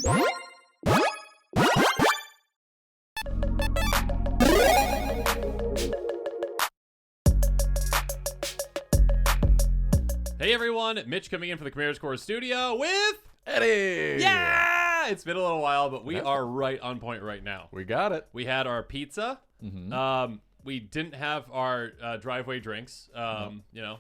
Hey everyone, Mitch coming in for the Commander's Core studio with Eddie! Yeah! It's been a little while, but we are right on point right now. We got it. We had our pizza. Mm-hmm. We didn't have our driveway drinks. You know,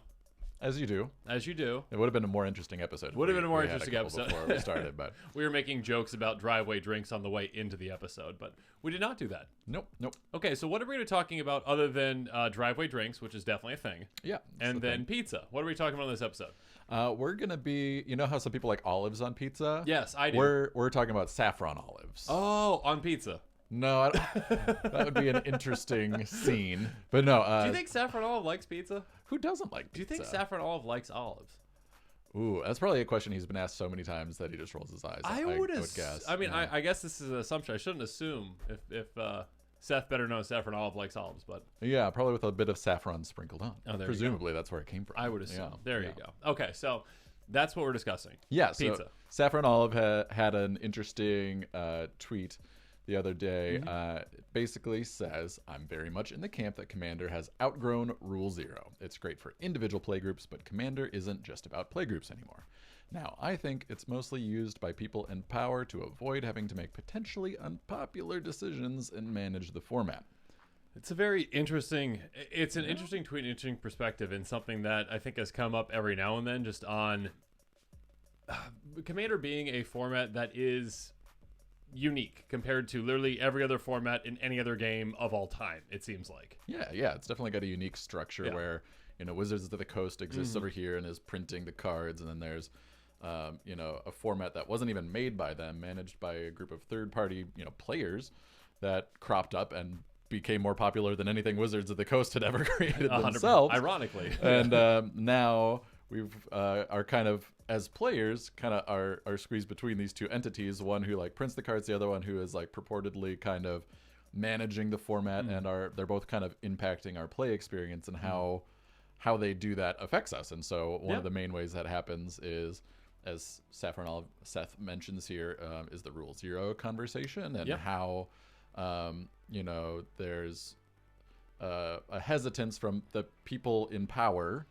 As you do. as you do. It would have been a more interesting episode. Would have been a more we had interesting couple episode. before we started, but We were making jokes about driveway drinks on the way into the episode, but we did not do that. nope. Okay, so what are we going to be talking about other than driveway drinks, which is definitely a thing, Yeah. and then pizza? What are we talking about in this episode? We're gonna be. You know how some people like olives on pizza? Yes, I do. We're talking about saffron olives. Oh, on pizza. No, that would be an interesting scene. But no. Do you think Saffron Olive likes pizza? Who doesn't like pizza? Do you think Saffron Olive likes olives? Ooh, that's probably a question he's been asked so many times that he just rolls his eyes. I would guess. I mean, yeah. I guess this is an assumption. I shouldn't assume if Seth, better known as Saffron Olive, likes olives, but Yeah, probably with a bit of saffron sprinkled on. Oh, there you Presumably that's where it came from. I would assume. Yeah, There yeah. you go. Okay, so that's what we're discussing. Yeah, so Pizza. Saffron Olive had an interesting tweet the other day. It basically says, I'm very much in the camp that Commander has outgrown Rule Zero. It's great for individual playgroups, but Commander isn't just about playgroups anymore. Now, I think it's mostly used by people in power to avoid having to make potentially unpopular decisions and manage the format. It's a very interesting. It's an interesting tweet, interesting perspective, and something that I think has come up every now and then, just on Commander being a format that is unique compared to literally every other format in any other game of all time. It seems like. Yeah, it's definitely got a unique structure where, Wizards of the Coast exists over here and is printing the cards, and then there's a format that wasn't even made by them, managed by a group of third-party, players that cropped up and became more popular than anything Wizards of the Coast had ever created themselves. Ironically. And now we've are kind of, as players, kind of are squeezed between these two entities, one who like prints the cards, the other one who is like purportedly kind of managing the format, and they're both kind of impacting our play experience, and how they do that affects us. And so one of the main ways that happens is, as Saffron Olive Seth mentions here, is the Rule Zero conversation, and how there's a hesitance from the people in power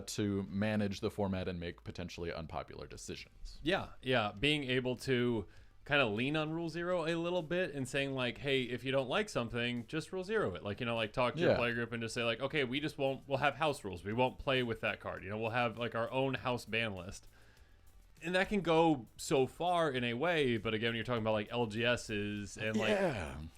to manage the format and make potentially unpopular decisions. Yeah. Being able to kind of lean on Rule Zero a little bit and saying like, hey, if you don't like something, just Rule Zero it. Like, talk to your play group and just say like, okay, we'll have house rules. We won't play with that card. We'll have like our own house ban list. And that can go so far in a way, but again, when you're talking about like LGSs and like,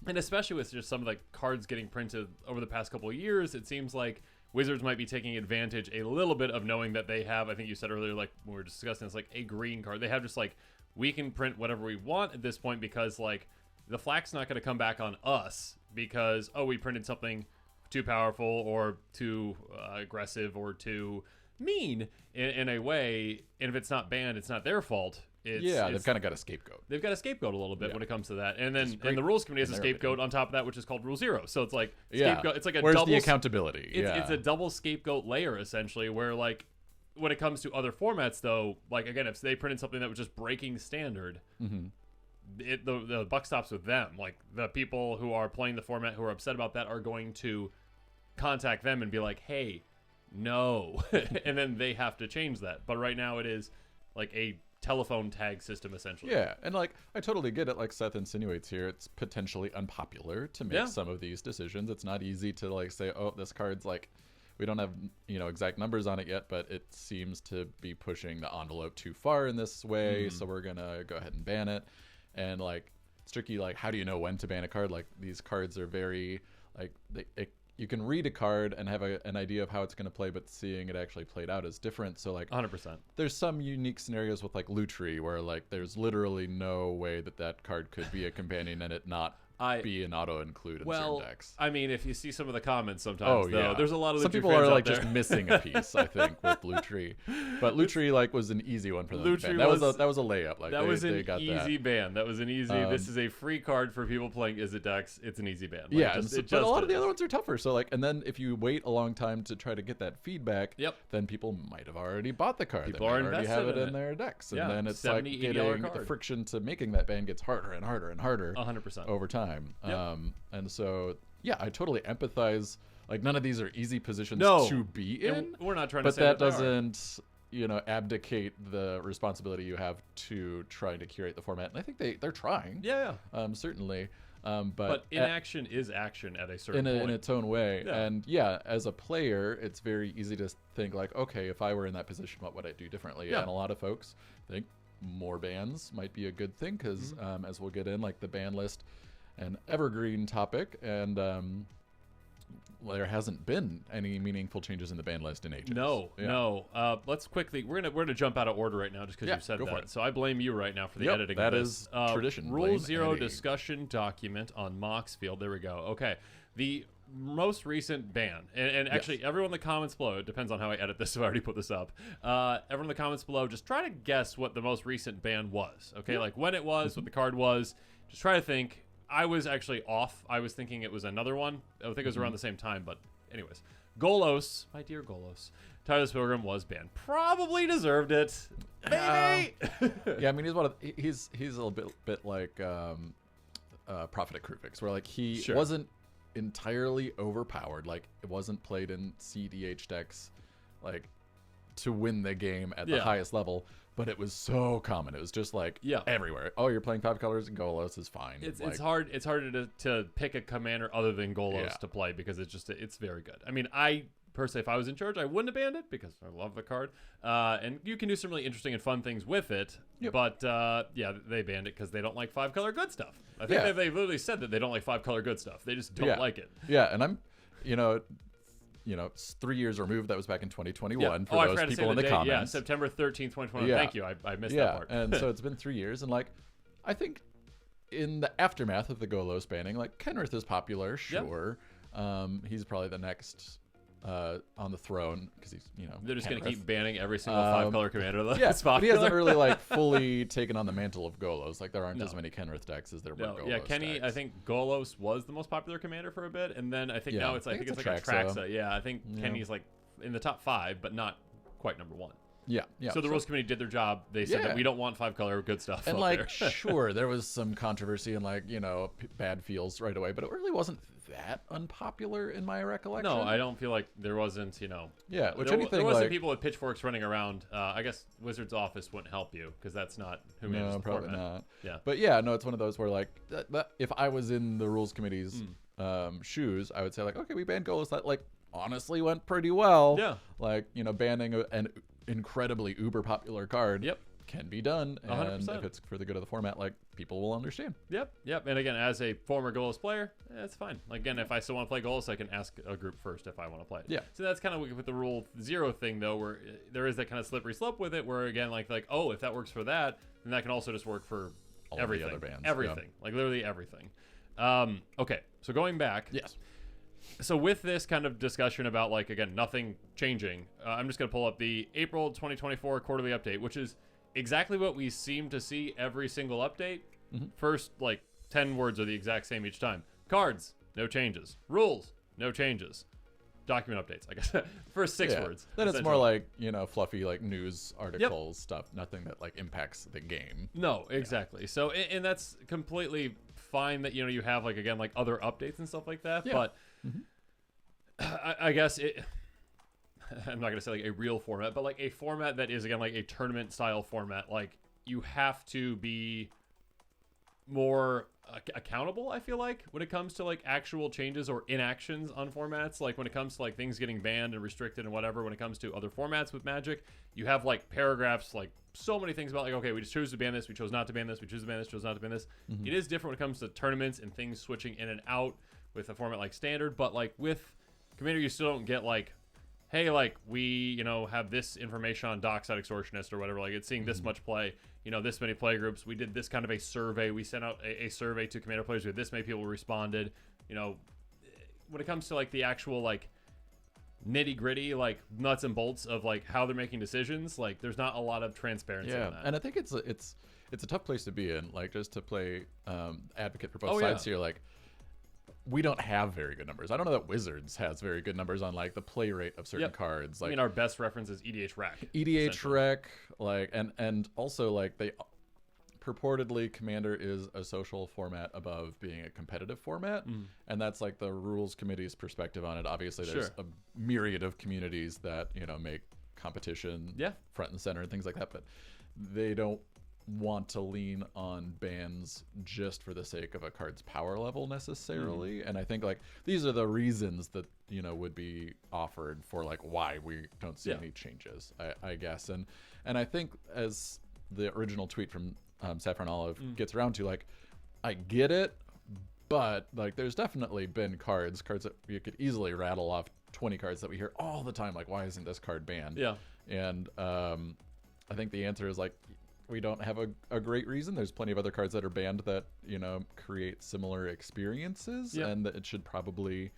and especially with just some of the cards getting printed over the past couple of years, it seems like Wizards might be taking advantage a little bit of knowing that they have, I think you said earlier, like when we were discussing this, like a green card. They have just like, we can print whatever we want at this point because like the flack's not going to come back on us because, oh, we printed something too powerful or too aggressive or too mean in a way, and if it's not banned, it's not their fault. They've kind of got a scapegoat. They've got a scapegoat a little bit when it comes to that, and then the rules committee has a scapegoat on top of that, which is called Rule Zero. So it's like scapegoat. It's like a where's double the accountability? It's a double scapegoat layer essentially, where like when it comes to other formats, though, like again, if they printed something that was just breaking standard, the buck stops with them. Like the people who are playing the format who are upset about that are going to contact them and be like, hey, no. And then they have to change that. But right now it is like a telephone tag system essentially. Yeah, and like I totally get it. Like Seth insinuates here, it's potentially unpopular to make some of these decisions. It's not easy to like say, oh, this card's like, we don't have exact numbers on it yet, but it seems to be pushing the envelope too far in this way, so we're gonna go ahead and ban it. And like it's tricky, like how do you know when to ban a card? Like these cards are very like you can read a card and have an idea of how it's going to play, but seeing it actually played out is different. So like 100%. There's some unique scenarios with like Lutri where like there's literally no way that card could be a companion and it not be an auto include in certain decks. I mean, if you see some of the comments sometimes, though, there's a lot of some people are like just missing a piece. I think with Lutri, but Lutri like was an easy one for them. That was a layup. Like that was an got easy ban. That was an easy. This is a free card for people playing Izzet decks. It's an easy ban. Like, yeah, but a lot of the other ones are tougher. So like, and then if you wait a long time to try to get that feedback, then people might have already bought the card. People are already have it in their decks, and then it's like getting the friction to making that ban gets harder and harder and harder 100% over time. And so I totally empathize. Like none of these are easy positions to be in. And we're not trying to say that doesn't abdicate the responsibility you have to try to curate the format. And I think they're trying. Certainly. But inaction is action at a certain point. In its own way. And as a player, it's very easy to think like, okay, if I were in that position, what would I do differently? And a lot of folks think more bans might be a good thing because as we'll get in, like the ban list, an evergreen topic, and there hasn't been any meaningful changes in the ban list in ages. No. Let's quickly. We're gonna jump out of order right now just because you said that. So I blame you right now for the editing. That of is tradition. Rule 0 discussion document on Moxfield. There we go. Okay, the most recent ban, and actually everyone in the comments below. It depends on how I edit this. So I already put this up. Everyone in the comments below, just try to guess what the most recent ban was. Okay, like when it was, what the card was. Just try to think. I was actually off. I was thinking it was another one. I think it was around the same time, but anyways. Golos, my dear Golos. Tyler Pilgrim was banned. Probably deserved it. Maybe. I mean, he's a little bit like Prophet at Kruvix, where like he wasn't entirely overpowered. Like it wasn't played in CDH decks like to win the game at the highest level. But it was so common. It was just like everywhere. Oh, you're playing 5 colors and Golos is fine. It's hard. It's harder to pick a commander other than Golos to play because it's very good. I mean, I personally, if I was in charge, I wouldn't have banned it because I love the card. And you can do some really interesting and fun things with it. But they banned it because they don't like 5-color good stuff. I think they literally said that they don't like 5-color good stuff. They just don't like it. Yeah, and I'm, it's 3 years removed. That was back in 2021 for those people in the comments. Yeah, September 13th, 2021. Thank you. I missed that part. And so it's been 3 years. And, like, I think in the aftermath of the Golos banning, like, Kenrith is popular, sure. He's probably the next on the throne because he's, they're just going to keep banning every single 5-color commander that's popular. But he hasn't really, like, fully taken on the mantle of Golos. Like, there aren't as many Kenrith decks as there were Golos Yeah, Kenny, decks. I think Golos was the most popular commander for a bit, and then I think now it's like a Traxa. Yeah, I think Kenny's, like, in the top 5, but not quite number 1. Yeah. So the rules committee did their job. They said that we don't want 5-color good stuff. And like, sure, there was some controversy and like, bad feels right away, but it really wasn't that unpopular in my recollection. No, I don't feel like there wasn't, Yeah, which there wasn't people with pitchforks running around. I guess Wizard's office wouldn't help you because that's not who manages the probably format. Not. Yeah. But it's one of those where like, if I was in the rules committee's shoes, I would say like, okay, we banned Golos. That like honestly went pretty well. Yeah. Like, banning an incredibly uber popular card can be done, and 100%. if it's for the good of the format, like people will understand. Yep. And again, as a former Golos player, it's fine. Again, if I still want to play Golos, I can ask a group first if I want to play it. Yeah. So that's kind of with the Rule 0 thing, though, where there is that kind of slippery slope with it, where again, like oh, if that works for that, then that can also just work for everything. The other bands. Everything, like literally everything. Okay, so going back. Yes. So with this kind of discussion about, like, again, nothing changing, I'm just going to pull up the April 2024 quarterly update, which is exactly what we seem to see every single update. First, like, 10 words are the exact same each time. Cards, no changes. Rules, no changes. Document updates, I guess. First 6 words. Then it's more like, fluffy, like, news articles stuff. Nothing that, like, impacts the game. No, exactly. So, and that's completely fine that, you have, like, again, like, other updates and stuff like that. But I guess I'm not going to say like a real format, but like a format that is, again, like a tournament style format. Like, you have to be more accountable, I feel like, when it comes to like actual changes or inactions on formats. Like when it comes to like things getting banned and restricted and whatever, when it comes to other formats with Magic, you have like paragraphs, like so many things about like, okay, we just chose to ban this, we chose not to ban this, we chose to ban this, chose not to ban this. It is different when it comes to tournaments and things switching in and out with a format like Standard, but like with Commander, you still don't get like hey, like we have this information on Dockside Extortionist or whatever, like it's seeing this much play, this many play groups, we did this kind of a survey, we sent out a survey to Commander players with this many people responded. When it comes to like the actual like nitty gritty, like nuts and bolts of like how they're making decisions, like there's not a lot of transparency in that. And I think it's a tough place to be in, like just to play advocate for both sides here. Like, we don't have very good numbers. I don't know that Wizards has very good numbers on like the play rate of certain cards. Like, I mean, our best reference is EDH Rec. EDH Rec, like, and also like they purportedly Commander is a social format above being a competitive format, and that's like the rules committee's perspective on it. Obviously, there's a myriad of communities that make competition front and center and things like that, but they don't want to lean on bans just for the sake of a card's power level necessarily. And I think like these are the reasons that would be offered for like why we don't see any changes, I guess. And I think as the original tweet from Saffron Olive gets around to, like, I get it, but like there's definitely been cards that you could easily rattle off 20 cards that we hear all the time, like, why isn't this card banned? And I think the answer is like, we don't have a great reason. There's plenty of other cards that are banned that create similar experiences, and that it should probably,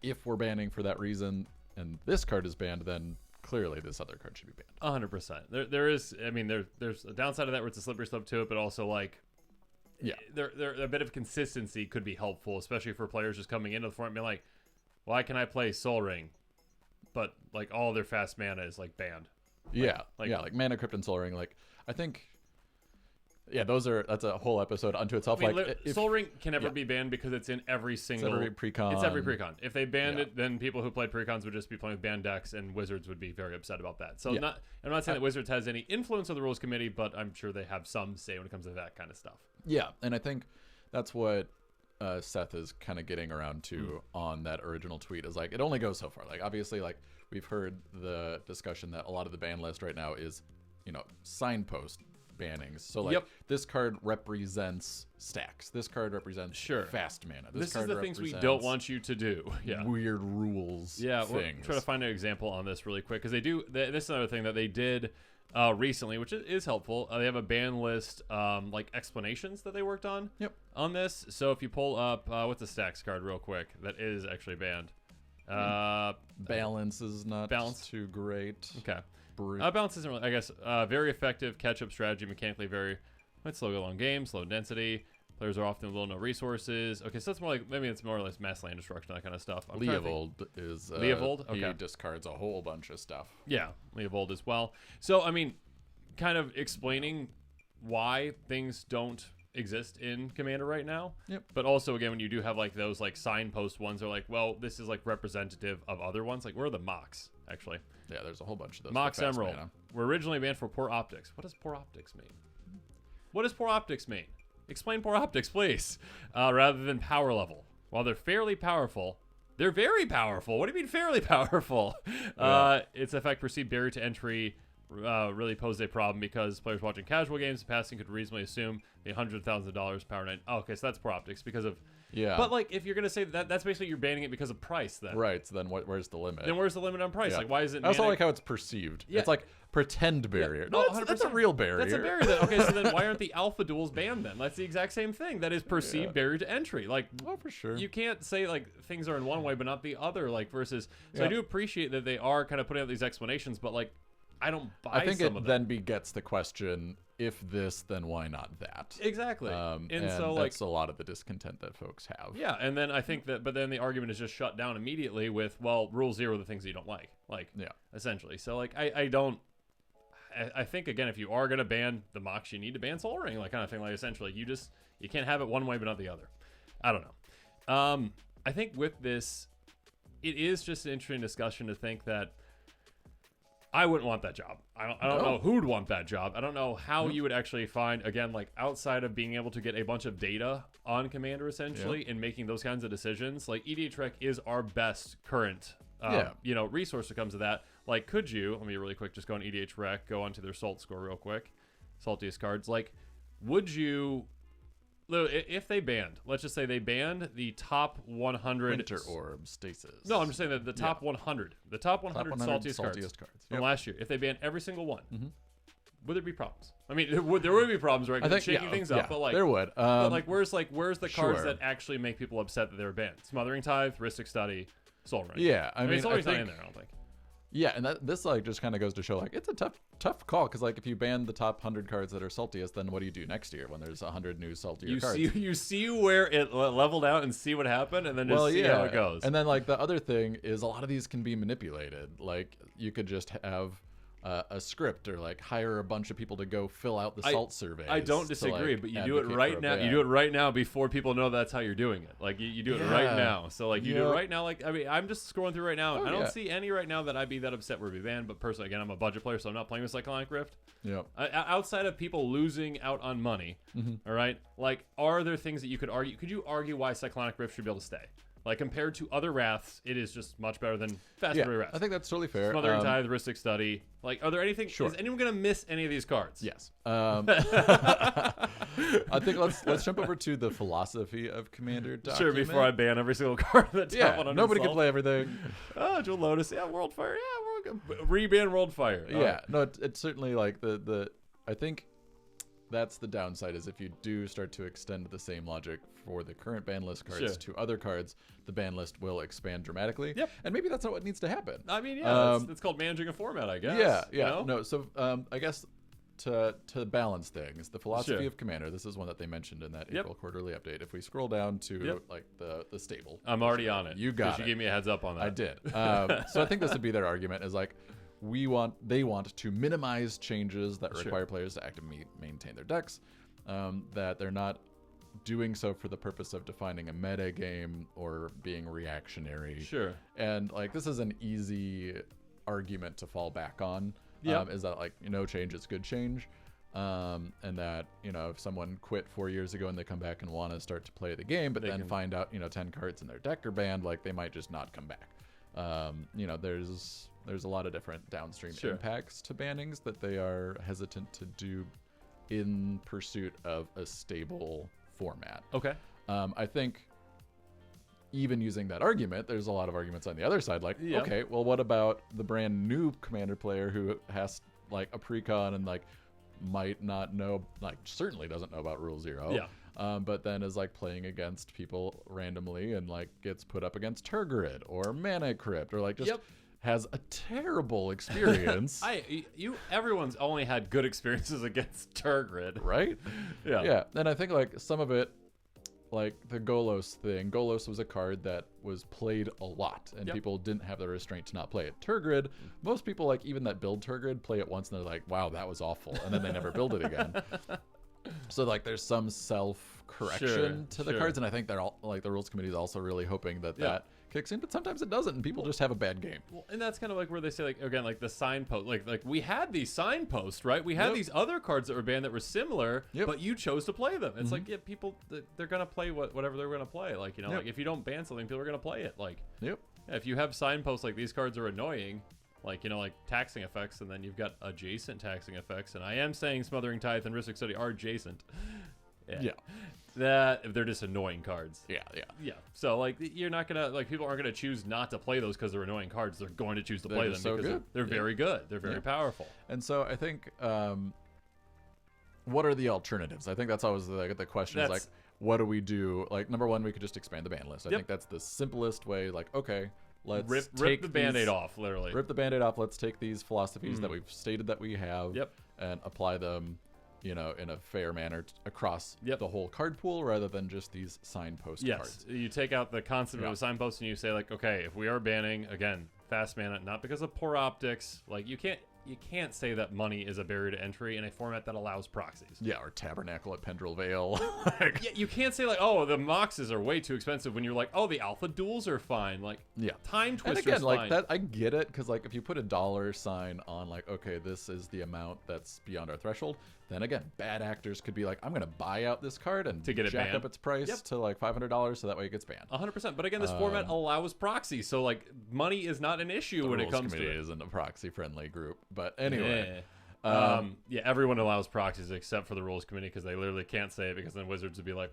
if we're banning for that reason and this card is banned, then clearly this other card should be banned. 100%. There is, I mean, there's a downside of that where it's a slippery slope to it, but also like, there a bit of consistency could be helpful, especially for players just coming into the format and being like, why can I play Soul Ring, but like all their fast mana is like banned? Like Mana Crypt and Soul Ring. Like, I think, that's a whole episode unto itself. I mean, Soul Ring can never be banned because it's in every single precon. It's every precon. If they banned it, then people who played precons would just be playing with banned decks, and Wizards would be very upset about that. So I'm not saying that Wizards has any influence on the rules committee, but I'm sure they have some say when it comes to that kind of stuff. Yeah, and I think that's what Seth is kind of getting around to on that original tweet, is like, it only goes so far. Like, obviously, like, we've heard the discussion that a lot of the ban list right now is, signpost bannings. So like, this card represents stacks. This card represents fast mana. This is the things we don't want you to do. Weird rules. Things. We'll try to find an example on this really quick, because they do. This is another thing that they did recently, which is helpful. They have a ban list, like explanations that they worked on. On this. So if you pull up, what's the stacks card real quick that is actually banned? Balance is not too great. Okay. Balance isn't really, I guess, very effective catch-up strategy, mechanically very, slow go long games, low density. Players are often low no resources. Okay, so it's more like, maybe it's more or less mass land destruction, that kind of stuff. Leovold is... Leovold? Okay. He discards a whole bunch of stuff. Yeah, Leovold as well. So, I mean, kind of explaining why things don't exist in Commander right now. But also, again, when you do have like those like signpost ones, are like, well, this is like representative of other ones. Like, where are the Mox, actually? Yeah, there's a whole bunch of those. Mox Emerald were originally banned for poor optics. What does poor optics mean? What does poor optics mean? Explain poor optics, please. Rather than power level. While they're fairly powerful, they're very powerful. What do you mean fairly powerful? Its effect perceived barrier to entry really posed a problem because players watching casual games passing could reasonably assume the $100,000 power 9. Oh, okay, so that's poor optics because of... But like, if you're gonna say that's basically you're banning it because of price, then right. So then where's the limit? Then where's the limit on price? Like, why is it? I also like how it's perceived. It's like pretend barrier. No, that's a real barrier. That's a barrier. Okay, so then why aren't the alpha duels banned then? That's the exact same thing. That is perceived barrier to entry. Like, for sure. You can't say like things are in one way but not the other. Like versus. So I do appreciate that they are kind of putting out these explanations, but like, I don't buy. I think it then begets the question: if this, then why not that? Exactly. And so that's a lot of the discontent that folks have. Yeah, and then I think that, but then the argument is just shut down immediately with, well, rule 0, the things you don't like, essentially. So like, I think again, if you are gonna ban the Mox, you need to ban Soul Ring, like kind of thing. Like essentially, you can't have it one way but not the other. I don't know. I think with this, it is just an interesting discussion to think that. I wouldn't want that job. I don't know who'd want that job. I don't know how you would actually find, again, like outside of being able to get a bunch of data on Commander essentially and making those kinds of decisions. Like EDH Rec is our best current, resource that comes to that. Like, could you, let me really quick, just go on EDH Rec, go onto their Salt score real quick. Saltiest cards. Like, would you if they banned, let's just say they banned the top 100 Winter Orb Stasis. No, I'm just saying that the top 100, the top 100 saltiest cards from last year. If they banned every single one, would there be problems? I mean, there would be problems, right? Because shaking things up, but like there would. But like, where's the cards that actually make people upset that they were banned? Smothering Tithe, Rhystic Study, Soul Ring. Yeah, I mean, Soul Ring's not in there, I don't think. Yeah, and this like just kind of goes to show like it's a tough call, because like if you ban the top 100 cards that are saltiest, then what do you do next year when there's 100 new saltier cards? You see where it leveled out and see what happened, and then just see how it goes. And then like the other thing is a lot of these can be manipulated. Like you could just have a script, or like hire a bunch of people to go fill out the salt surveys. I don't disagree, but you do it right now. You do it right now before people know that's how you're doing it. Like you do it right now. So like you do it right now. Like I mean, I'm just scrolling through right now. I don't see any right now that I'd be that upset were be banned. But personally, again, I'm a budget player, so I'm not playing with Cyclonic Rift. Yep. Outside of people losing out on money, all right. Like, are there things that you could argue? Could you argue why Cyclonic Rift should be able to stay? Like, compared to other Wraths, it is just much better than Fast Wraths. I think that's totally fair. Smothering Tithe, Rhystic Study. Like, are there anything? Is anyone going to miss any of these cards? Yes. I think let's jump over to the philosophy of Commander document. Sure, before I ban every single card that's top 100 nobody can play everything. Oh, Jewel Lotus. Yeah, World Fire. Yeah, reban World Fire. No, it's certainly like the I think that's the downside, is if you do start to extend the same logic for the current ban list cards to other cards, the ban list will expand dramatically. Yep. And maybe that's not what needs to happen. I mean, it's called managing a format, I guess. Yeah. You know? No, so I guess to balance things, the philosophy of Commander, this is one that they mentioned in that April quarterly update. If we scroll down to like the stable. I'm already on it. You got it. You gave me a heads up on that. I did. So I think this would be their argument, is like, they want to minimize changes that require players to actively maintain their decks, that they're not doing so for the purpose of defining a meta game or being reactionary. Sure. And like, this is an easy argument to fall back on. Is that like, no change is good change. And that, if someone quit 4 years ago and they come back and want to start to play the game, but then find out 10 cards in their deck are banned, like they might just not come back. There's a lot of different downstream impacts to bannings that they are hesitant to do in pursuit of a stable format. Okay. I think even using that argument, there's a lot of arguments on the other side. Like, okay, well, what about the brand new Commander player who has like a precon and like might not know, like certainly doesn't know about Rule Zero. Yeah. But then is like playing against people randomly and like gets put up against Turgid or Mana Crypt, or like just has a terrible experience. Everyone's only had good experiences against Turgid, right? Yeah. And I think like some of it, like the Golos thing. Golos was a card that was played a lot, and people didn't have the restraint to not play it. Turgid, most people, like even that build Turgid, play it once and they're like, wow, that was awful, and then they never build it again. So like there's some self-correction to the cards, and I think they're all like, the rules committee is also really hoping that kicks in, but sometimes it doesn't, and people just have a bad game. Well, and that's kind of like where they say, like, again, like the signpost, like we had these signposts, right? We had these other cards that were banned that were similar, but you chose to play them. It's like, people, they're gonna play whatever they're gonna play. Like, like if you don't ban something, people are gonna play it. Like, if you have signposts, like these cards are annoying, like, like taxing effects, and then you've got adjacent taxing effects, and I am saying Smothering Tithe and Rhystic Study are adjacent. That they're just annoying cards. Yeah. So like, you're not gonna, like, people aren't gonna choose not to play those because they're annoying cards. They're going to choose to play them because they're very good. They're very powerful. And so I think, what are the alternatives? I think that's always the question. Is like, what do we do? Like, number one, we could just expand the ban list. I think that's the simplest way. Like, okay, let's rip the Band-Aid off, literally. Rip the Band-Aid off. Let's take these philosophies that we've stated that we have and apply them, in a fair manner across the whole card pool, rather than just these signpost cards. You take out the concept of a signpost and you say, like, okay, if we are banning, again, fast mana, not because of poor optics, like you can't say that money is a barrier to entry in a format that allows proxies. Yeah, or Tabernacle at Pendrell Vale. You can't say, like, oh, the Moxes are way too expensive, when you're like, oh, the Alpha Duels are fine. Like, Time Twister's and again, like fine. that, I get it, because like if you put a dollar sign on, like, okay, this is the amount that's beyond our threshold, then again, bad actors could be like, I'm going to buy out this card and to get it jack banned up its price to like $500 so that way it gets banned. 100%. But again, this format allows proxy, so like money is not an issue when it comes to it. The rules committee isn't a proxy-friendly group, but anyway. Yeah, everyone allows proxies except for the rules committee because they literally can't say it because then Wizards would be like,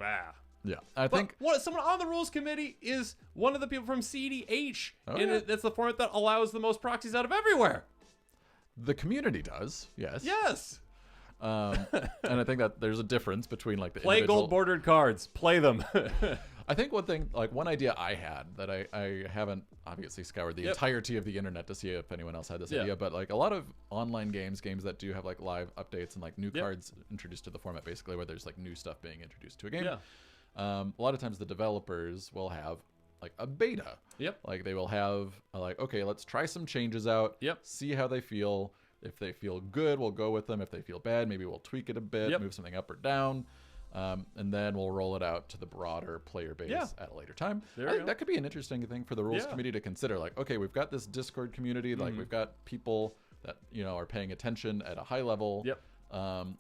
Yeah, I think someone on the rules committee is one of the people from CDH, and yeah. that's the format that allows the most proxies out of everywhere. The community does, yes. Yes. And I think that there's a difference between like the Play individual... gold bordered cards. Play them. I think one idea I had that I haven't obviously scoured the entirety of the internet to see if anyone else had this idea, but like a lot of online games that do have like live updates and like new cards introduced to the format, basically where there's like new stuff being introduced to a game. Yeah. A lot of times the developers will have like a beta. Yep. Like they will have like, okay, let's try some changes out. Yep. See how they feel. If they feel good, we'll go with them. If they feel bad, maybe we'll tweak it a bit, move something up or down. And then we'll roll it out to the broader player base at a later time. I think that could be an interesting thing for the rules committee to consider. Like, okay, we've got this Discord community. Like, we've got people that are paying attention at a high level. Yep.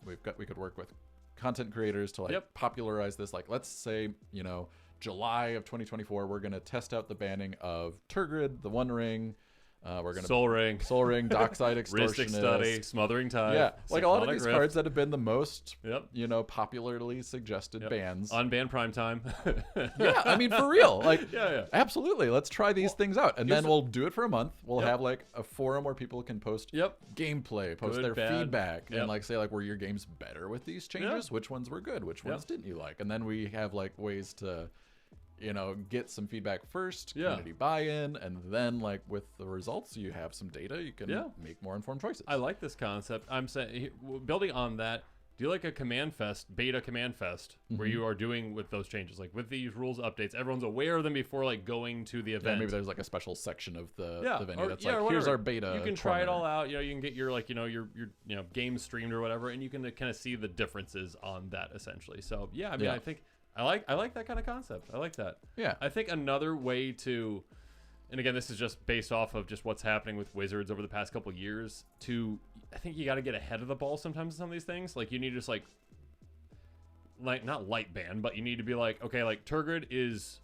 We could work with content creators to like popularize this. Like, let's say July of 2024, we're gonna test out the banning of Turgid, the One Ring. We're gonna Soul Ring, Dockside Extortionist, Rhystic Study, Smothering Tide. Yeah, like a lot of these Rift. cards that have been the most, Yep. popularly suggested bans. Unban Primetime. Yeah, I mean for real, like yeah. absolutely. Let's try these things out, and then we'll do it for a month. We'll have like a forum where people can post gameplay, post Good, their bad. feedback, and like say like were your games better with these changes? Which ones were good? Which ones didn't you like? And then we have like ways to get some feedback first, community buy-in, and then like with the results, you have some data, you can make more informed choices. I like this concept. I'm saying, building on that, do like a beta command fest, where you are doing with those changes, like with these rules updates, everyone's aware of them before like going to the event. Maybe there's like a special section of the venue that's or like, here's our beta. You can try it all out. You can get your like your game streamed or whatever, and you can kind of see the differences on that essentially. So yeah, I mean, I think. I like that kind of concept. I like that. Yeah. I think another way to, and again, this is just based off of just what's happening with Wizards over the past couple of years, I think you got to get ahead of the ball sometimes in some of these things. Like you need to just like not light ban, but you need to be like, okay, like Turgid is,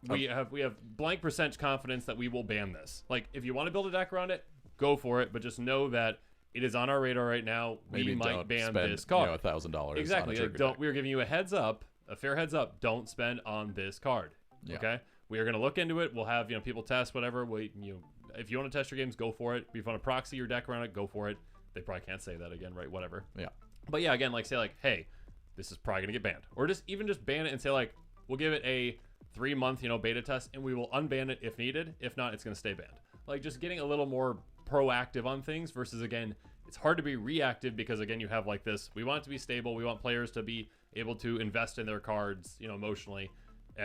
we have blank percent confidence that we will ban this. Like if you want to build a deck around it, go for it, but just know that it is on our radar right now. Maybe we might ban spend, this card. $1,000. Exactly. Like, we're giving you a heads up. A fair heads up, don't spend on this card. Okay, we are going to look into it. We'll have people test whatever. If you want to test your games, go for it. If you want to proxy your deck around it, go for it. They probably can't say that again, right? Whatever. Yeah. But yeah, again, like say like, hey, this is probably going to get banned, or just ban it and say like, we'll give it a 3-month beta test, and we will unban it if needed. If not, it's going to stay banned. Like just getting a little more proactive on things versus again, it's hard to be reactive because again, you have like this. We want it to be stable. We want players to be able to invest in their cards, emotionally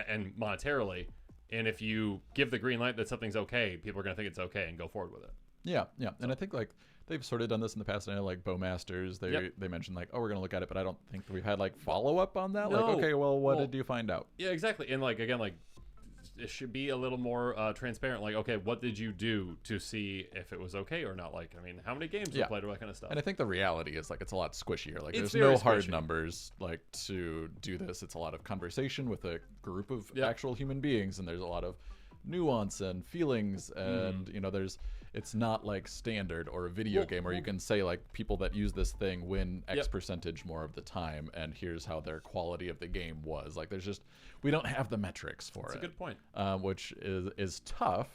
and monetarily. And if you give the green light that something's okay, people are going to think it's okay and go forward with it. Yeah. And I think like they've sort of done this in the past. I know like Bowmasters, they mentioned like, oh, we're going to look at it, but I don't think we've had like follow up on that. No. Like, okay, well, what did you find out? Yeah, exactly. And like, again, like it should be a little more transparent. Like, okay, what did you do to see if it was okay or not? Like, I mean, how many games you played or that kind of stuff? And I think the reality is like it's a lot squishier. Like, it's there's no hard squishy. numbers like to do this. It's a lot of conversation with a group of actual human beings, and there's a lot of nuance and feelings, and it's not like standard or a video game where you can say like people that use this thing win X percentage more of the time, and here's how their quality of the game was. Like there's just, we don't have the metrics for That's it. a good point. Which is tough,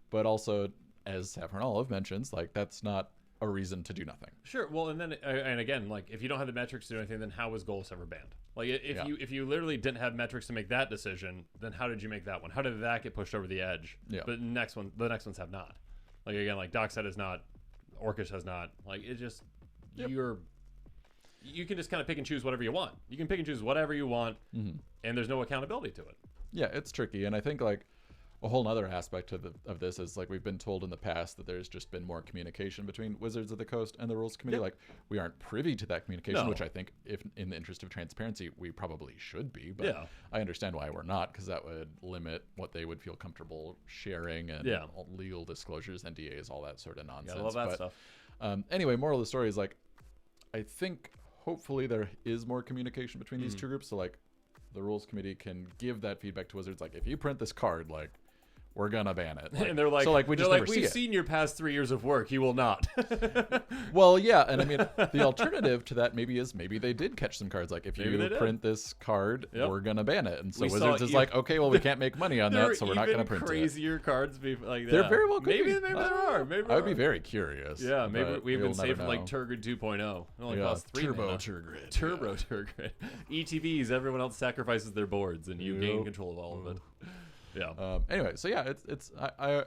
but also as Saffron Olive mentions, like that's not a reason to do nothing. Sure. Well, and then and again, like if you don't have the metrics to do anything, then how was Goals ever banned? Like if you literally didn't have metrics to make that decision, then how did you make that one? How did that get pushed over the edge? Yeah. But the next ones have not. Like again, like Dockside has not, Orcish has not. Like it just you can just kind of pick and choose whatever you want. You can pick and choose whatever you want, and there's no accountability to it. Yeah, it's tricky, and I think like a whole other aspect of this is like we've been told in the past that there's just been more communication between Wizards of the Coast and the Rules Committee. Like we aren't privy to that communication, which I think, if in the interest of transparency, we probably should be. But I understand why we're not, because that would limit what they would feel comfortable sharing and all legal disclosures, NDAs, all that sort of nonsense. I love that stuff. Anyway, moral of the story is like I think hopefully there is more communication between these two groups. So like the Rules Committee can give that feedback to Wizards. Like if you print this card, like we're gonna ban it. And they're like, so like we just never see we've it. seen your past 3 years of work. You will not. Well, yeah, and I mean the alternative to that maybe they did catch some cards. Like if Maybe you print this card, we're gonna ban it. And so Wizards is like, okay, well we can't make money on that, so we're not gonna print crazier cards like that. There very well could maybe be. Maybe there are. Maybe I would be very curious. Yeah, maybe we've been saving like Turgid 2.0. It only costs 3 Turbo mana. Turgid. Turbo Turgid. ETBs. Everyone else sacrifices their boards, and you gain control of all of it. Yeah. Anyway, so yeah,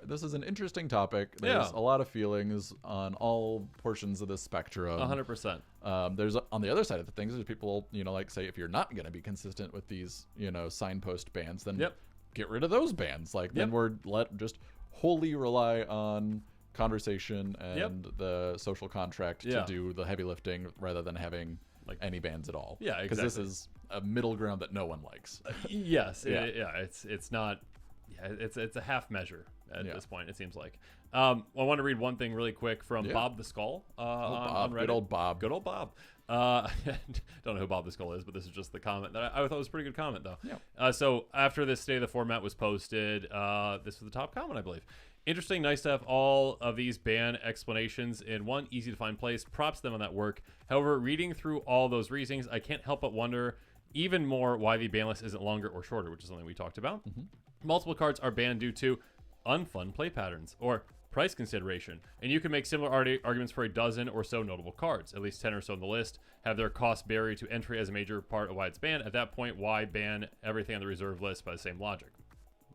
this is an interesting topic. There's a lot of feelings on all portions of the spectrum. 100%. There's on the other side of the things, there's people, like say if you're not going to be consistent with these, signpost bans, then get rid of those bans. Like then we're just wholly rely on conversation and the social contract to do the heavy lifting rather than having like any bans at all. Yeah, exactly. Because this is a middle ground that no one likes. Yes. It's not. Yeah, it's a half measure at this point, it seems like. I want to read one thing really quick from Bob the Skull on Reddit. Good old Bob. Good old Bob. Don't know who Bob the Skull is, but this is just the comment that I thought was a pretty good comment, though. Yeah. So after this State of the Format was posted, this was the top comment, I believe. Interesting, nice to have all of these ban explanations in one easy-to-find place. Props to them on that work. However, reading through all those reasonings, I can't help but wonder even more why the ban list isn't longer or shorter, which is something we talked about. Multiple cards are banned due to unfun play patterns or price consideration, and you can make similar arguments for a dozen or so notable cards. At least 10 or so on the list have their cost barrier to entry as a major part of why it's banned. At that point, why ban everything on the reserve list by the same logic?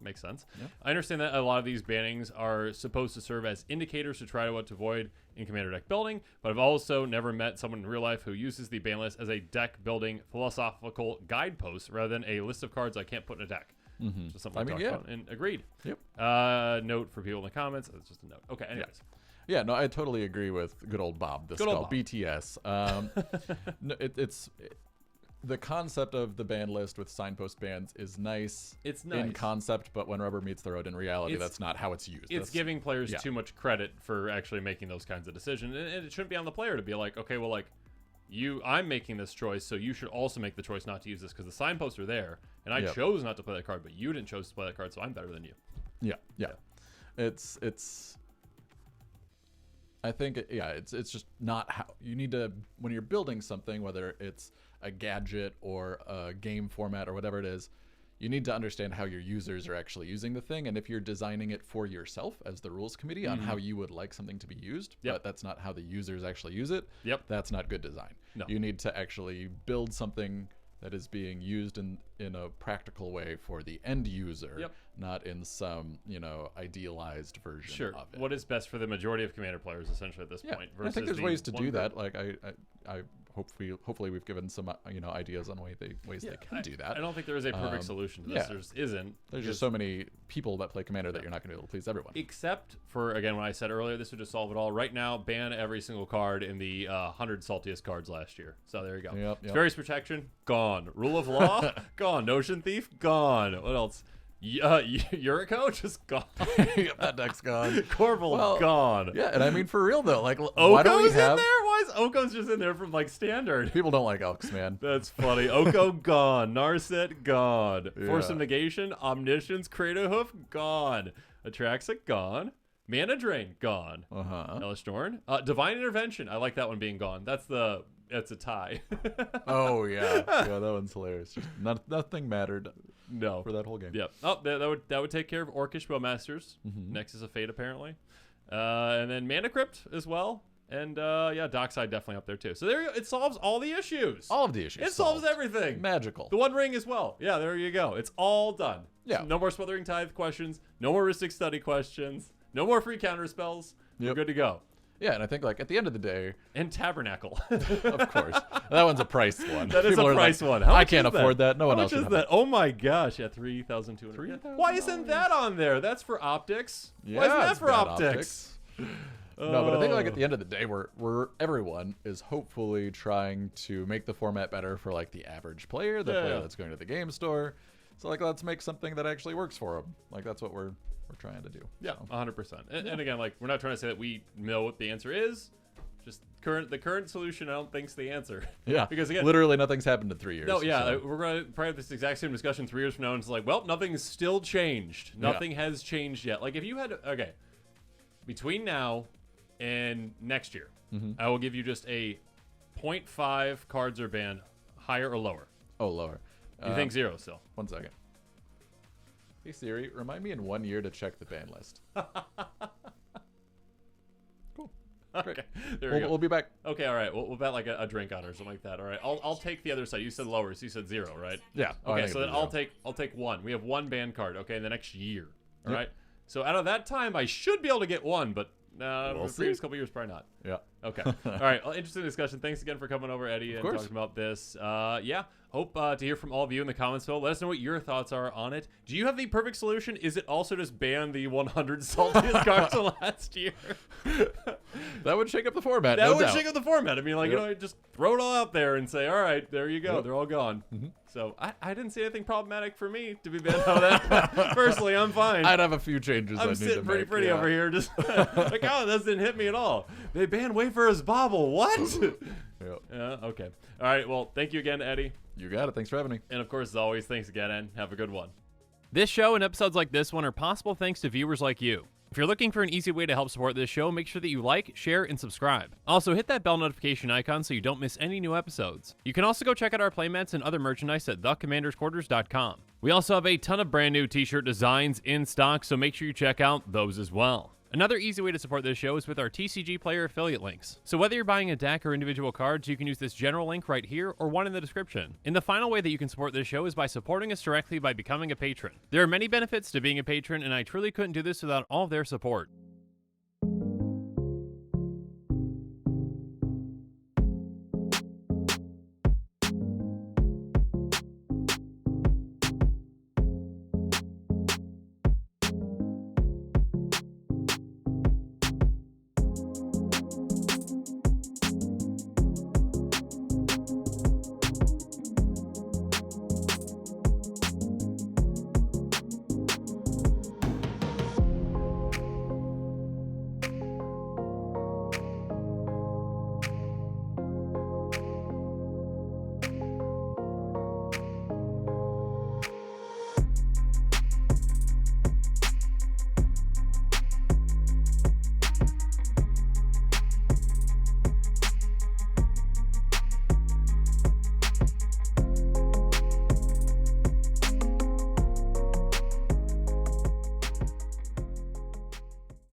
Makes sense. Yeah. I understand that a lot of these bannings are supposed to serve as indicators to try what to avoid in Commander deck building, but I've also never met someone in real life who uses the ban list as a deck building philosophical guidepost rather than a list of cards I can't put in a deck. So something we talked about and agreed. Yep. Note for people in the comments. It's just a note. Okay, anyways. Yeah, no, I totally agree with good old Bob. This is called BTS. No, it's the concept of the ban list with signpost bans is nice. It's nice in concept, but when rubber meets the road in reality, that's not how it's used. It's giving players too much credit for actually making those kinds of decisions, and it shouldn't be on the player to be like, okay, well, like I'm making this choice, so you should also make the choice not to use this because the signposts are there, and I chose not to play that card, but you didn't choose to play that card, so I'm better than you. Yeah. It's. I think it's just not how you need to when you're building something, whether it's a gadget or a game format or whatever it is. You need to understand how your users are actually using the thing, and if you're designing it for yourself as the rules committee on how you would like something to be used, but that's not how the users actually use it, that's not good design. No. You need to actually build something that is being used in a practical way for the end user, not in some idealized version of it. What is best for the majority of Commander players essentially at this point? Versus I think there's ways to do that. Like I hopefully we've given some ideas on ways they can do that. I don't think there is a perfect solution to this. There just isn't. There's just so many people that play Commander that you're not going to be able to please everyone. Except for, again, when I said earlier, this would just solve it all. Right now, ban every single card in the 100 saltiest cards last year. So there you go. Various protection, gone. Rule of law, gone. Notion thief, gone. What else? Yuriko, just gone. That deck's gone. Corval, gone. Yeah, and I mean for real though, like why don't we have in there? Why is Oko's just in there from like standard? People don't like Elks, man. That's funny. Oko gone. Narset gone. Force of Negation, Omniscience, Crater Hoof gone. Atraxa gone. Mana Drain gone. Hellish Dorn. Divine Intervention. I like that one being gone. That's a tie. Oh yeah, that one's hilarious. Just nothing mattered. No, for that whole game. Yeah. Oh, that would take care of Orcish Bowmasters. Nexus of Fate apparently, and then Mana Crypt as well, and Dockside definitely up there too. So there, it solves all the issues. All of the issues. It solves everything. Magical. The One Ring as well. Yeah, there you go. It's all done. Yeah. So no more Smothering Tithe questions. No more Rhystic Study questions. No more free counter spells. We're good to go. Yeah, and I think like at the end of the day, and Tabernacle, of course, that one's a priced one. That is a price one. I can't afford that. No one else. How much is that? Oh my gosh! Yeah, $3,200. Why isn't that on there? That's for optics. Yeah, why isn't that for optics? No, but I think like at the end of the day, we're everyone is hopefully trying to make the format better for like the average player, the player that's going to the game store. So like, let's make something that actually works for them. Like that's what we're trying to do. Yeah, 100%. And again, like we're not trying to say that we know what the answer is. Just the current solution, I don't think's the answer. Yeah, because again, literally nothing's happened in 3 years. No, yeah, so. We're going to probably have this exact same discussion 3 years from now, and it's like, well, nothing's still changed. Nothing has changed yet. Like if you had between now and next year, I will give you just a 0.5 cards are banned, higher or lower. Oh, lower. You think 0 still? 1 second. Hey Siri, remind me in 1 year to check the ban list. Cool. Great. Okay, there we go. We'll be back. Okay, all right. We'll bet like a drink on it or something like that. All right. I'll take the other side. You said lower, so you said 0, right? Yeah. Okay, so then I'll take 1. We have 1 ban card. Okay, in the next year. All right. So out of that time, I should be able to get 1, but the previous couple years probably not. Yeah. Okay. All right. Well, interesting discussion. Thanks again for coming over, Eddie, and talking about this. Yeah. Hope to hear from all of you in the comments below. Let us know what your thoughts are on it. Do you have the perfect solution? Is it also just ban the 100 saltiest cards from last year? That would shake up the format. That would shake up the personally, I mean, like, just throw it all out there and say, all right, there you go. They're all gone. So I didn't see anything problematic for me to be banned out of that. Personally, I'm fine. I'd have a few changes. I'm sitting pretty over here, just like, oh, this didn't hit me at all. They banned Wayfarer's Bauble. What? Yeah. Okay. All right. Well, thank you again, Eddie. You got it. Thanks for having me. And of course, as always, thanks again, and have a good one. This show and episodes like this one are possible thanks to viewers like you. If you're looking for an easy way to help support this show, make sure that you like, share, and subscribe. Also, hit that bell notification icon so you don't miss any new episodes. You can also go check out our playmats and other merchandise at thecommandersquarters.com. We also have a ton of brand new t-shirt designs in stock, so make sure you check out those as well. Another easy way to support this show is with our TCG Player affiliate links. So whether you're buying a deck or individual cards, you can use this general link right here or one in the description. And the final way that you can support this show is by supporting us directly by becoming a patron. There are many benefits to being a patron, and I truly couldn't do this without all of their support.